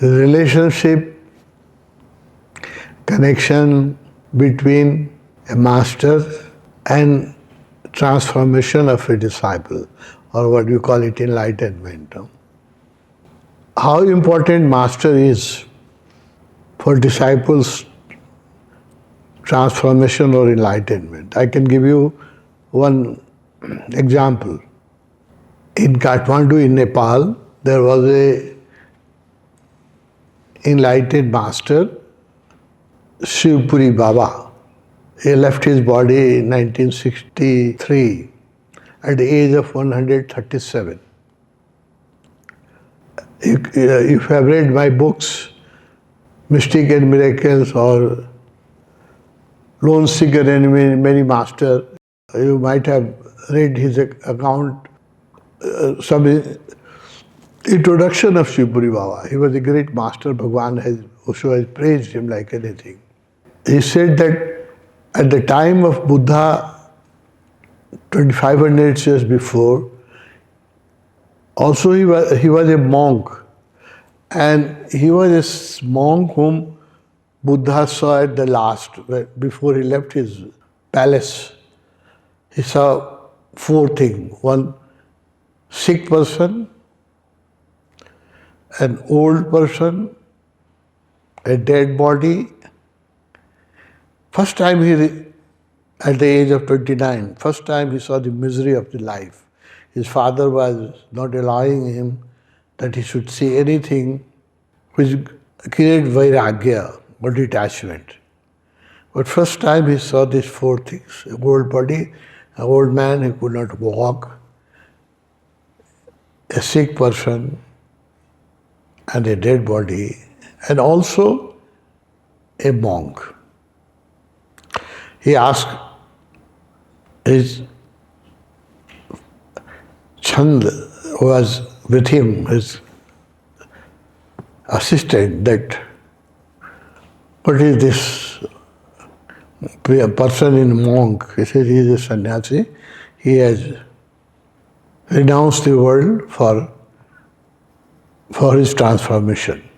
relationship, connection between a master and transformation of a disciple, or what you call it, enlightenment. How important master is for disciples' transformation or enlightenment. I can give you one example. In Kathmandu, in Nepal, there was a enlightened master, Shivpuri Baba. He left his body in 1963 at the age of 137. If you have read my books, Mystic and Miracles or Lone Seeker and Many Master, you might have read his account, some introduction of Shivpuri Baba. He was a great master. Bhagwan Osho has praised him like anything. He said that at the time of Buddha, 2500 years before, also he was a monk. And he was a monk whom Buddha saw at the last, before he left his palace. He saw four things. One, sick person, an old person, a dead body. First time at the age of 29, first time he saw the misery of the life. His father was not allowing him that he should see anything which created vairagya or detachment. But first time he saw these four things: an old body, an old man who could not walk, a sick person, and a dead body, and also a monk. He asked his Chand, who was with him, his assistant, that what is this person in monk? He said he is a sannyasi. He has renounced the world for his transformation.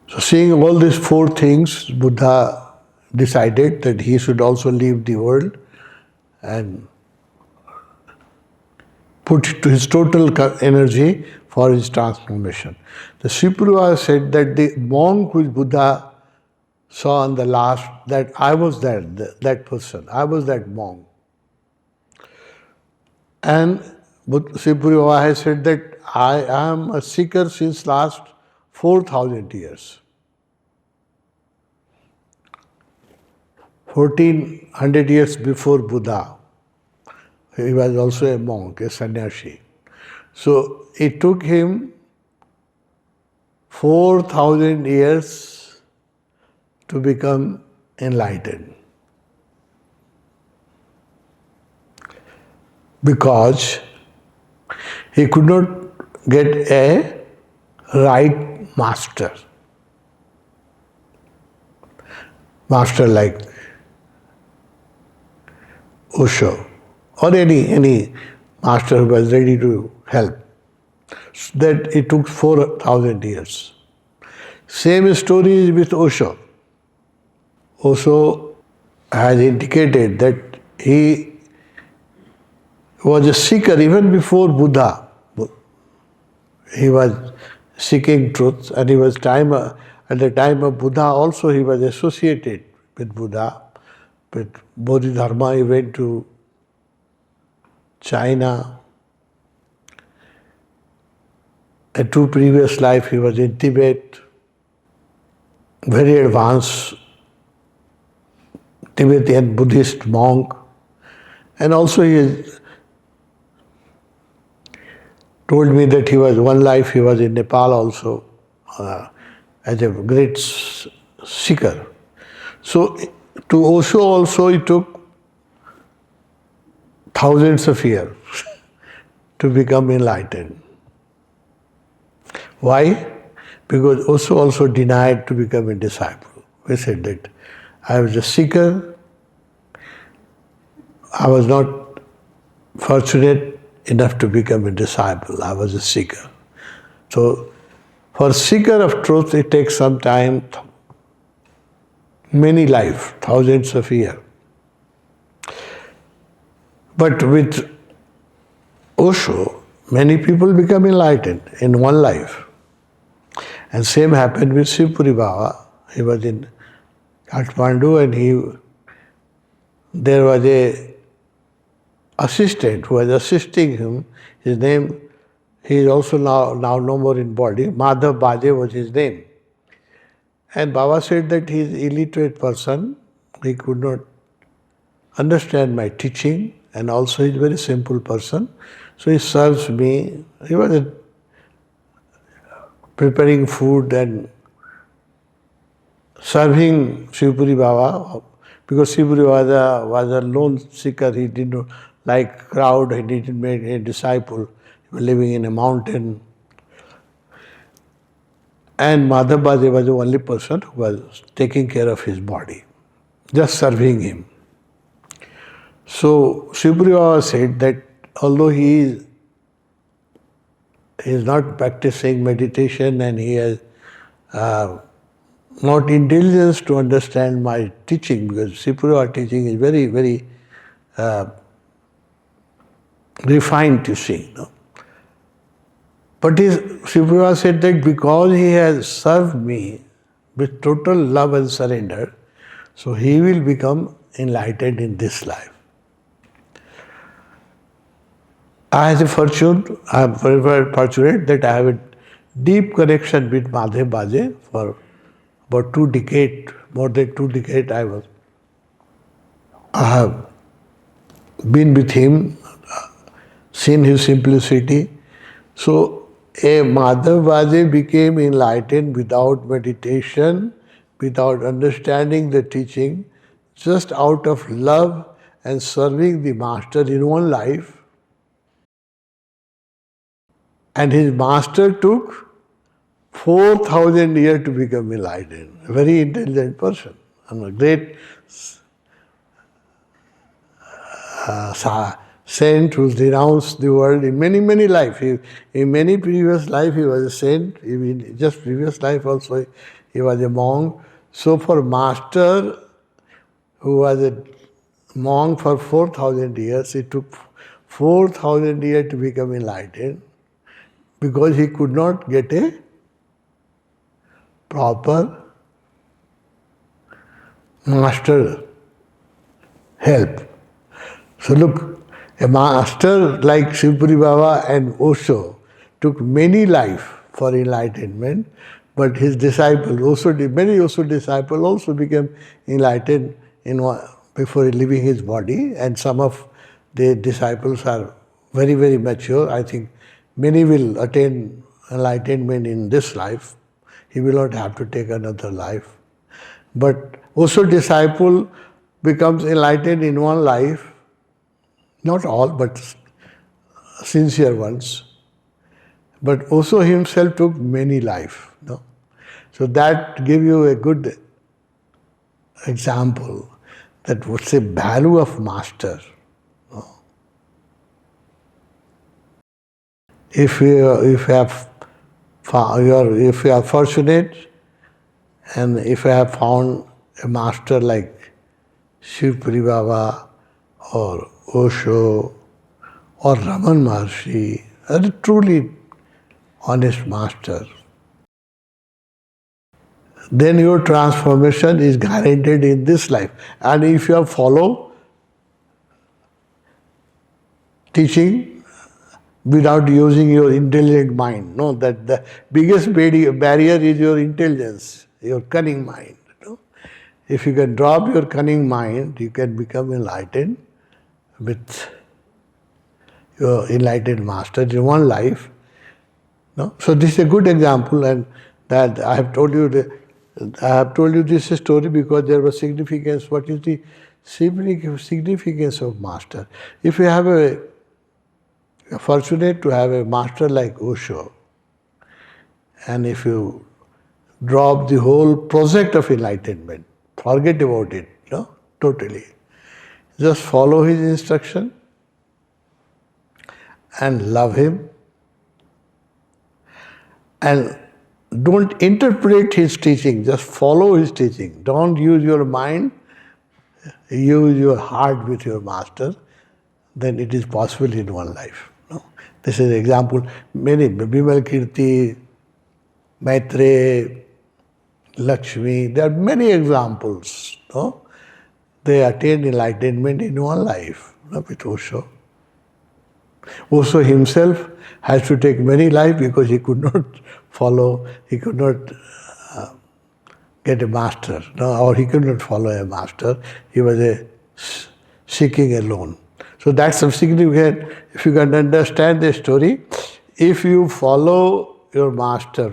So seeing all these four things, Buddha decided that he should also leave the world and put to his total energy for his transformation. The Shivpuri Baba said that the monk which Buddha saw on the last, that I was that person, I was that monk. And Shivpuri Baba has said that I am a seeker since last 4,000 years. 1400 years before Buddha, he was also a monk, a sannyasi. So it took him 4,000 years to become enlightened. Because he could not get a right master. Master like Osho, or any master who was ready to help. So that it took 4,000 years. Same story is with Osho. Osho has indicated that he was a seeker even before Buddha. He was seeking truth, and he was at the time of Buddha also he was associated with Buddha. With Bodhidharma, he went to China. In two previous life, he was in Tibet, very advanced Tibetan Buddhist monk. And also he told me that one life he was in Nepal also as a great seeker. So to Osho also it took thousands of years to become enlightened. Why? Because Osho also denied to become a disciple. He said that I was a seeker, I was not fortunate enough to become a disciple, I was a seeker. So For seeker of truth, it takes some time, many life, thousands of years. But with Osho, many people become enlightened in one life. And same happened with Shivpuri Baba. He was in Kathmandu and there was a assistant who was assisting him. His name, he is also now no more in body. Madhav Baje was his name. And Baba said that he is an illiterate person. He could not understand my teaching, and also he is a very simple person. So he serves me. He was preparing food and serving Shivpuri Baba, because Shivpuri Baba was a lone seeker. He did not like crowd. He didn't make a disciple. He was living in a mountain. And Madhav Baje was the only person who was taking care of his body, just serving him. So Shivpuri Baba said that although he is not practicing meditation and he has not intelligence to understand my teaching, because Shivpuri Baba teaching is very, very refined teaching. No? But Shivpuri Baba said that because he has served me with total love and surrender, so he will become enlightened in this life. I am very, very fortunate that I have a deep connection with Madhav Baje for about 2 decades, more than 2 decades I have been with him, seen his simplicity. So a Madhav Baje became enlightened without meditation, without understanding the teaching, just out of love and serving the master in one life. And his master took 4,000 years to become enlightened. A very intelligent person. And a great saint who denounced the world in many, many lives. In many previous life he was a saint. In just previous life also he was a monk. So for master who was a monk for 4,000 years, it took 4,000 years to become enlightened, because he could not get a proper master help. So look, a master like Shivpuri Baba and Osho took many lives for enlightenment, but his disciples, many Osho disciples also became enlightened before leaving his body, and some of the disciples are very, very mature. I think many will attain enlightenment in this life. He will not have to take another life. But Osho disciple becomes enlightened in one life, not all, but sincere ones. But Osho himself took many lives. No? So that gives you a good example that what's the value of master. No? If you are fortunate, and if you have found a master like Shivpuri Baba or Osho or Raman Maharshi, a truly honest master, then your transformation is guaranteed in this life. And if you follow teaching without using your intelligent mind, no, that the biggest barrier is your intelligence, your cunning mind. No? If you can drop your cunning mind, you can become enlightened with your enlightened master in one life. No? So this is a good example, and that I have told you this story because there was significance. What is the significance of master? If you have you're fortunate to have a master like Osho, and if you drop the whole project of enlightenment, forget about it, no, totally. Just follow his instruction and love him, and don't interpret his teaching, just follow his teaching. Don't use your mind, use your heart with your master, then it is possible in one life. No? This is an example. Many, Bimal Kirti, Maitre, Lakshmi, there are many examples. No? They attained enlightenment in one life, no, with Osho. Osho himself has to take many lives because he could not follow, he could not get a master, no, or he could not follow a master. He was seeking alone. So that's significant. If you can understand the story, if you follow your master,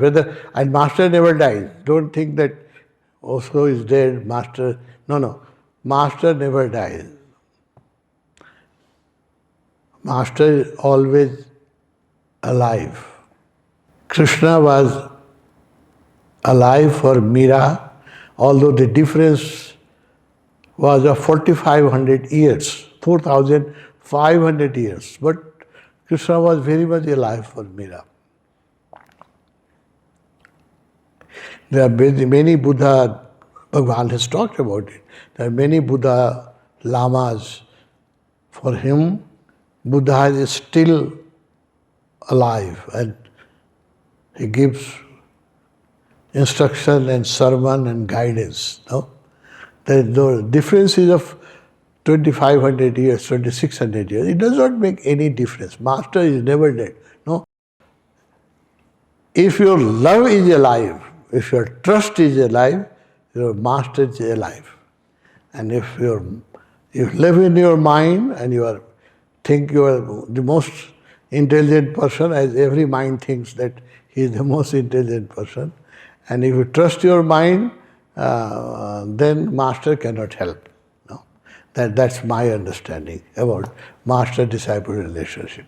and master never dies. Don't think that Osho is dead, master. No. Master never dies. Master is always alive. Krishna was alive for Meera, although the difference was of 4,500 years, 4,500 years. But Krishna was very much alive for Meera. There are many Buddha, Bhagwan has talked about it. There are many Buddha lamas. For him, Buddha is still alive and he gives instruction and sermon and guidance. No? The difference is of 2,500 years, 2,600 years. It does not make any difference. Master is never dead. No. If your love is alive, if your trust is alive, your master is alive. And if you live in your mind and think you are the most intelligent person, as every mind thinks that he is the most intelligent person, and if you trust your mind, then master cannot help. No? That's my understanding about master-disciple relationship.